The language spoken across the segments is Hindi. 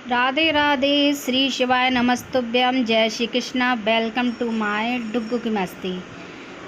राधे राधे। श्री शिवाय नमस्तुभ्यम। जय Shri Krishna. Welcome to my Duggu की मस्ती।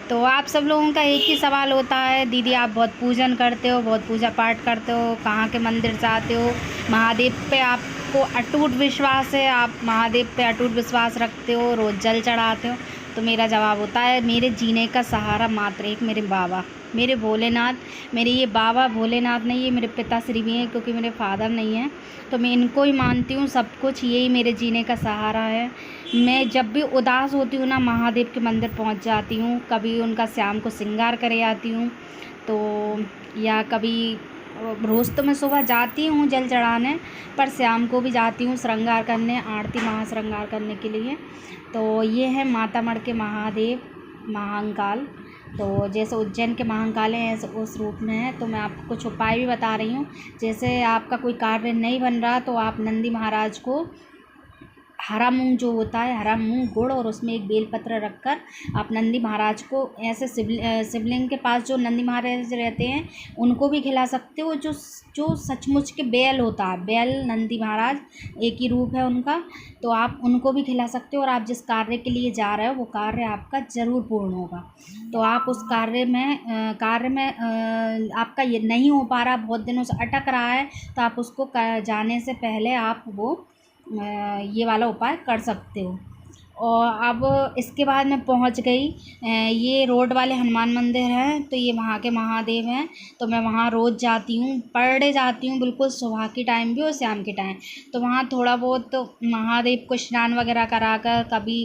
तो आप सब लोगों का एक ही सवाल होता है, दीदी आप बहुत पूजन करते हो, बहुत पूजा पाठ करते हो, कहाँ के मंदिर जाते हो, महादेव पे आपको अटूट विश्वास है, आप महादेव पे अटूट विश्वास रखते हो, रोज़ जल चढ़ाते हो। तो मेरा जवाब होता है, मेरे जीने का सहारा मात्र एक मेरे बाबा, मेरे भोलेनाथ। मेरे ये बाबा भोलेनाथ नहीं, ये मेरे पिताश्री भी हैं, क्योंकि मेरे फादर नहीं हैं, तो मैं इनको ही मानती हूँ सब कुछ। यही मेरे जीने का सहारा है। मैं जब भी उदास होती हूँ ना, महादेव के मंदिर पहुँच जाती हूँ। कभी उनका शाम को श्रृंगार करे आती हूँ, तो या कभी रोज़ तो मैं सुबह जाती हूँ जल चढ़ाने, पर शाम को भी जाती हूँ श्रृंगार करने, आरती महाश्रृंगार करने के लिए। तो ये है मातामढ़ के महादेव महाकाल। तो जैसे उज्जैन के महाकाल हैं, ऐसे उस रूप में है। तो मैं आपको कुछ उपाय भी बता रही हूँ। जैसे आपका कोई कार्य नहीं बन रहा, तो आप नंदी महाराज को हरा मूंग जो होता है, हरा मूंग गुड़ और उसमें एक बेलपत्र रखकर आप नंदी महाराज को ऐसे शिवलिंग के पास जो नंदी महाराज रहते हैं उनको भी खिला सकते हो। जो सचमुच के बैल होता है, बैल नंदी महाराज एक ही रूप है उनका, तो आप उनको भी खिला सकते हो। और आप जिस कार्य के लिए जा रहे हो वो कार्य आपका ज़रूर पूर्ण होगा। तो आप उस कार्य में आपका ये नहीं हो पा रहा, बहुत दिनों से अटक रहा है, तो आप उसको जाने से पहले आप वो ये वाला उपाय कर सकते हो। और अब इसके बाद मैं पहुंच गई, ये रोड वाले हनुमान मंदिर हैं, तो ये वहाँ के महादेव हैं। तो मैं वहाँ रोज़ जाती हूँ, पर डे जाती हूँ, बिल्कुल सुबह के टाइम भी और शाम के टाइम। तो वहाँ थोड़ा बहुत महादेव को स्नान वगैरह करा कर, कभी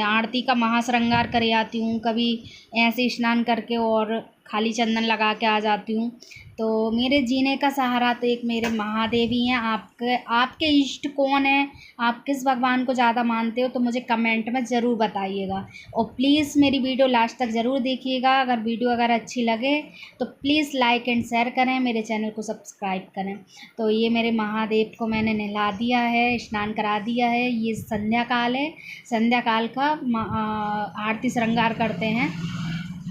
आरती का महाश्रृंगार करे आती हूँ, कभी ऐसे स्नान करके और खाली चंदन लगा के आ जाती हूँ। तो मेरे जीने का सहारा तो एक मेरे महादेव ही हैं। आपके इष्ट कौन है, आप किस भगवान को ज़्यादा मानते हो, तो मुझे कमेंट में ज़रूर बताइएगा। और प्लीज़ मेरी वीडियो लास्ट तक ज़रूर देखिएगा। अगर अच्छी लगे तो प्लीज़ लाइक एंड शेयर करें, मेरे चैनल को सब्सक्राइब करें। तो ये मेरे महादेव को मैंने नहला दिया है, स्नान करा दिया है। ये संध्या काल है, संध्या काल का आरती श्रृंगार करते हैं।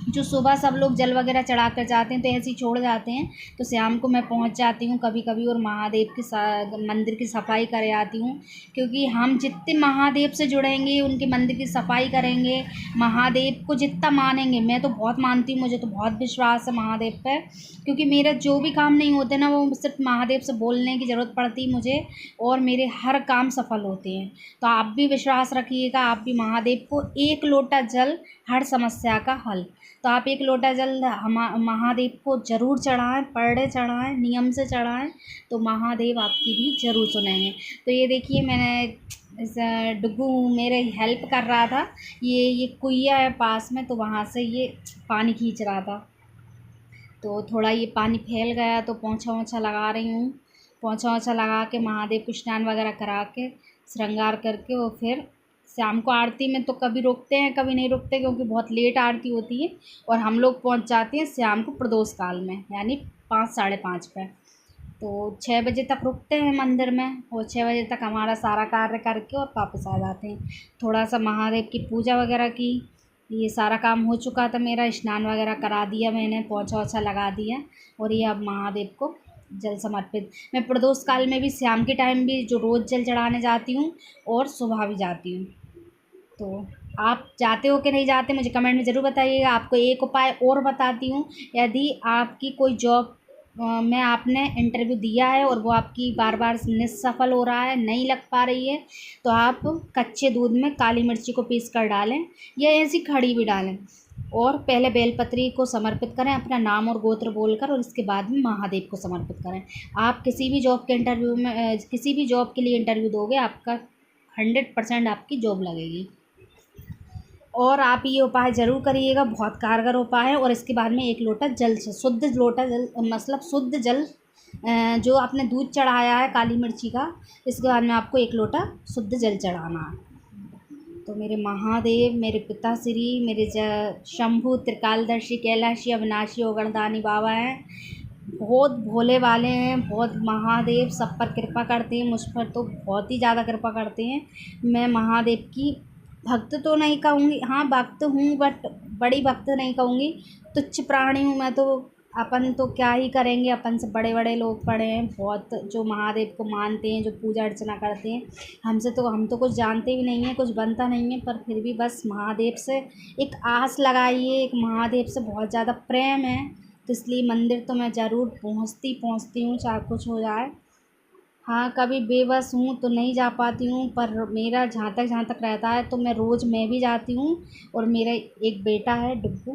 जो सुबह सब लोग जल वगैरह चढ़ा कर जाते हैं तो ऐसे ही छोड़ जाते हैं, तो शाम को मैं पहुंच जाती हूं कभी कभी और महादेव के मंदिर की सफाई करे आती हूं। क्योंकि हम जितने महादेव से जुड़ेंगे, उनके मंदिर की सफाई करेंगे, महादेव को जितना मानेंगे, मैं तो बहुत मानती हूँ, मुझे तो बहुत विश्वास है महादेव पर। क्योंकि मेरे जो भी काम नहीं होते ना, वो सिर्फ महादेव से बोलने की ज़रूरत पड़ती है मुझे, और मेरे हर काम सफल होते हैं। तो आप भी विश्वास रखिएगा, आप भी महादेव को एक लोटा जल हर समस्या का हल। तो आप एक लोटा जल महादेव को ज़रूर चढ़ाएं, पर डे चढ़ाएं, नियम से चढ़ाएं, तो महादेव आपकी भी ज़रूर सुनेंगे। तो ये देखिए, मैंने इस डुग्गू मेरे हेल्प कर रहा था। ये कुइया है पास में, तो वहाँ से ये पानी खींच रहा था, तो थोड़ा ये पानी फैल गया, तो पोंछा वोछा लगा रही हूँ। पोंछा वोछा लगा के महादेव को स्नान वगैरह करा के श्रृंगार करके, और फिर शाम को आरती में तो कभी रुकते हैं कभी नहीं रुकते, क्योंकि बहुत लेट आरती होती है। और हम लोग पहुंच जाते हैं शाम को प्रदोष काल में, यानी 5 साढ़े 5 पे। तो 6 बजे तक रुकते हैं मंदिर में, और 6 बजे तक हमारा सारा कार्य करके और वापस आ जाते हैं। थोड़ा सा महादेव की पूजा वगैरह की, ये सारा काम हो चुका था मेरा, स्नान वगैरह करा दिया मैंने, पोंछा वोछा लगा दिया, और ये अब महादेव को जल समर्पित। मैं प्रदोष काल में भी शाम के टाइम भी जो रोज़ जल चढ़ाने जाती हूँ, और सुबह भी जाती हूँ। तो आप जाते हो कि नहीं जाते, मुझे कमेंट में ज़रूर बताइएगा। आपको एक उपाय और बताती हूँ, यदि आपकी कोई जॉब में आपने इंटरव्यू दिया है और वो आपकी बार बार निसफल हो रहा है, नहीं लग पा रही है, तो आप कच्चे दूध में काली मिर्ची को पीस कर डालें, या ऐसी खड़ी भी डालें, और पहले बेलपत्री को समर्पित करें अपना नाम और गोत्र बोलकर, और इसके बाद में महादेव को समर्पित करें। आप किसी भी जॉब के इंटरव्यू में किसी भी जॉब के लिए इंटरव्यू दोगे, आपका 100% आपकी जॉब लगेगी। और आप ये उपाय ज़रूर करिएगा, बहुत कारगर उपाय है। और इसके बाद में एक लोटा जल से, शुद्ध लोटा जल, मतलब शुद्ध जल, जो आपने दूध चढ़ाया है काली मिर्ची का, इसके बाद में आपको एक लोटा शुद्ध जल चढ़ाना है। तो मेरे महादेव, मेरे पिताश्री, मेरे शंभु त्रिकालदर्शी कैलाशी अविनाशी ओगणदानी बाबा हैं, बहुत भोले वाले हैं, बहुत महादेव सब पर कृपा करते हैं, मुझ पर तो बहुत ही ज़्यादा कृपा करते हैं। मैं महादेव की भक्त तो नहीं कहूँगी, हाँ भक्त हूँ, बट बड़ी भक्त नहीं कहूँगी, तुच्छ प्राणी हूँ मैं तो। अपन तो क्या ही करेंगे, अपन से बड़े बड़े लोग पड़े हैं बहुत, जो महादेव को मानते हैं, जो पूजा अर्चना करते हैं। हम तो कुछ जानते भी नहीं हैं, कुछ बनता नहीं है, पर फिर भी बस महादेव से एक आस लगाई है, एक महादेव से बहुत ज़्यादा प्रेम है, तो इसलिए मंदिर तो मैं ज़रूर पहुँचती हूँ, चाहे कुछ हो जाए। हाँ, कभी बेबस हूँ तो नहीं जा पाती हूँ, पर मेरा जहाँ तक रहता है तो मैं भी जाती हूँ। और मेरा एक बेटा है डुग्गू,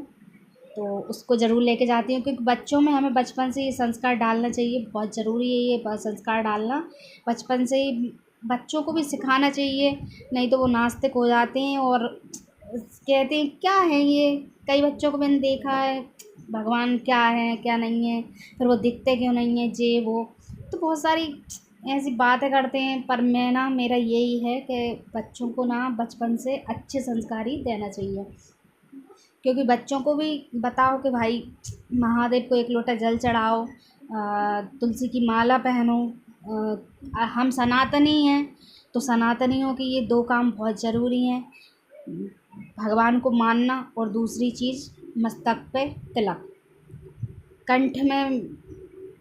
तो उसको ज़रूर लेके जाती हूँ, क्योंकि बच्चों में हमें बचपन से ये संस्कार डालना चाहिए, बहुत ज़रूरी है ये संस्कार डालना बचपन से ही। बच्चों को भी सिखाना चाहिए, नहीं तो वो नास्तिक हो जाते हैं और कहते हैं क्या है ये। कई बच्चों को मैंने देखा है, भगवान क्या है क्या नहीं है, फिर वो दिखते क्यों नहीं है, ये वो, तो बहुत सारी ऐसी बातें करते हैं। पर मैं ना, मेरा यही है कि बच्चों को ना बचपन से अच्छे संस्कार ही देना चाहिए, क्योंकि बच्चों को भी बताओ कि भाई महादेव को एक लोटा जल चढ़ाओ, तुलसी की माला पहनो। हम सनातनी हैं, तो सनातनियों के ये दो काम बहुत ज़रूरी हैं, भगवान को मानना और दूसरी चीज़ मस्तक पे तिलक, कंठ में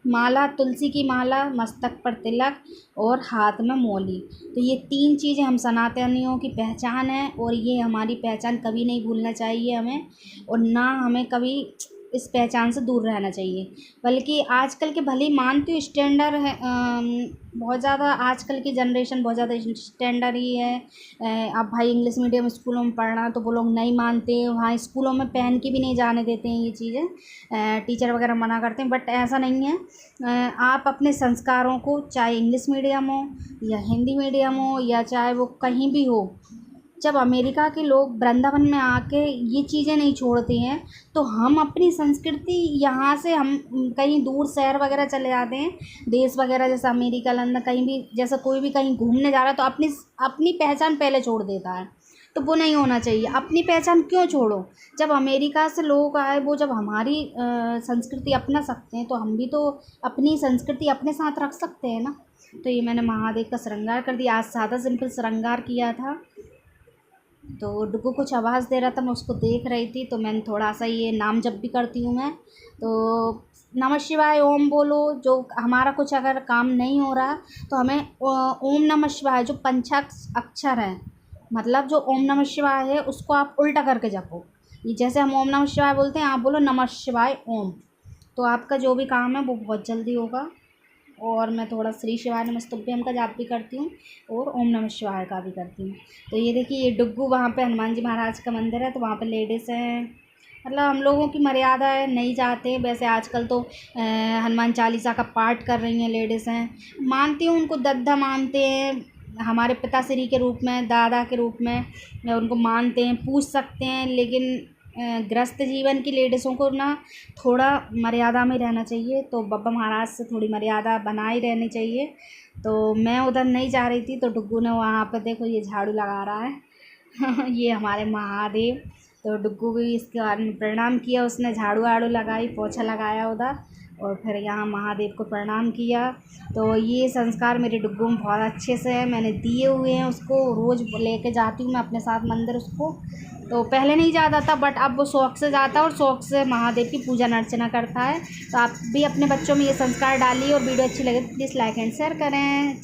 माला, तुलसी की माला, मस्तक पर तिलक और हाथ में मौली। तो ये 3 चीज़ें हम सनातनियों की पहचान है, और ये हमारी पहचान कभी नहीं भूलना चाहिए हमें, और ना हमें कभी इस पहचान से दूर रहना चाहिए। बल्कि आजकल के भले ही मानती हूँ स्टैंडर्ड है, बहुत ज़्यादा आजकल की जनरेशन बहुत ज़्यादा स्टैंडर्ड ही है। अब भाई इंग्लिश मीडियम स्कूलों में पढ़ना, तो वो लोग नहीं मानते, वहाँ स्कूलों में पहन के भी नहीं जाने देते हैं ये चीज़ें, टीचर वगैरह मना करते हैं। बट ऐसा नहीं है, आप अपने संस्कारों को, चाहे इंग्लिश मीडियम हो या हिंदी मीडियम हो या चाहे वो कहीं भी हो, जब अमेरिका के लोग वृंदावन में आके ये चीज़ें नहीं छोड़ते हैं, तो हम अपनी संस्कृति यहाँ से हम कहीं दूर शहर वगैरह चले जाते हैं, देश वगैरह जैसे अमेरिका, लंदन, कहीं भी, जैसा कोई भी कहीं घूमने जा रहा है तो अपनी पहचान पहले छोड़ देता है। तो वो नहीं होना चाहिए, अपनी पहचान क्यों छोड़ो। जब अमेरिका से लोग आए, वो जब हमारी संस्कृति अपना सकते हैं, तो हम भी तो अपनी संस्कृति अपने साथ रख सकते हैं ना। तो ये मैंने महादेव का श्रृंगार कर दिया, आज सादा सिंपल श्रृंगार किया था। तो डुग्गू कुछ आवाज़ दे रहा था, मैं उसको देख रही थी, तो मैंने थोड़ा सा ये नाम जप भी करती हूँ मैं, तो नमः शिवाय ओम बोलो। जो हमारा कुछ अगर काम नहीं हो रहा, तो हमें ओम नमः शिवाय जो अक्षर है, मतलब जो ओम नमः शिवाय है, उसको आप उल्टा करके जपो। ये जैसे हम ओम नमः शिवाय बोलते हैं, आप बोलो नमः शिवाय ओम, तो आपका जो भी काम है वो बहुत जल्दी होगा। और मैं थोड़ा श्री शिवाय नमस्तुभ्यम का जाप भी करती हूँ, और ओम नमः शिवाय का भी करती हूँ। तो ये देखिए, ये डुग्गू, वहाँ पे हनुमान जी महाराज का मंदिर है, तो वहाँ पे लेडीज़ हैं, मतलब हम लोगों की मर्यादा है, नहीं जाते। वैसे आजकल तो हनुमान चालीसा का पाठ कर रही हैं लेडीज़ हैं, मानती हूँ उनको, दद्दा मानते हैं, हमारे पिताश्री के रूप में, दादा के रूप में उनको मानते हैं, पूछ सकते हैं। लेकिन गृहस्थ जीवन की लेडीज़ों को ना थोड़ा मर्यादा में रहना चाहिए, तो बाबा महाराज से थोड़ी मर्यादा बनाए रहनी चाहिए। तो मैं उधर नहीं जा रही थी, तो डुग्गू ने वहाँ पर, देखो ये झाड़ू लगा रहा है ये हमारे महादेव। तो डुग्गू भी इसके बारे में प्रणाम किया, उसने झाड़ू वाड़ू लगाई, पोछा लगाया उधर, और फिर यहाँ महादेव को प्रणाम किया। तो ये संस्कार मेरे डुग्गू में बहुत अच्छे से है, मैंने दिए हुए हैं उसको, रोज़ लेके जाती हूँ मैं अपने साथ मंदिर उसको। तो पहले नहीं जाता था, बट अब वो शौक़ से जाता है, और शौक़ से महादेव की पूजा अर्चना करता है। तो आप भी अपने बच्चों में ये संस्कार डालिए, और वीडियो अच्छी लगे तो प्लीज़ लाइक एंड शेयर करें। जय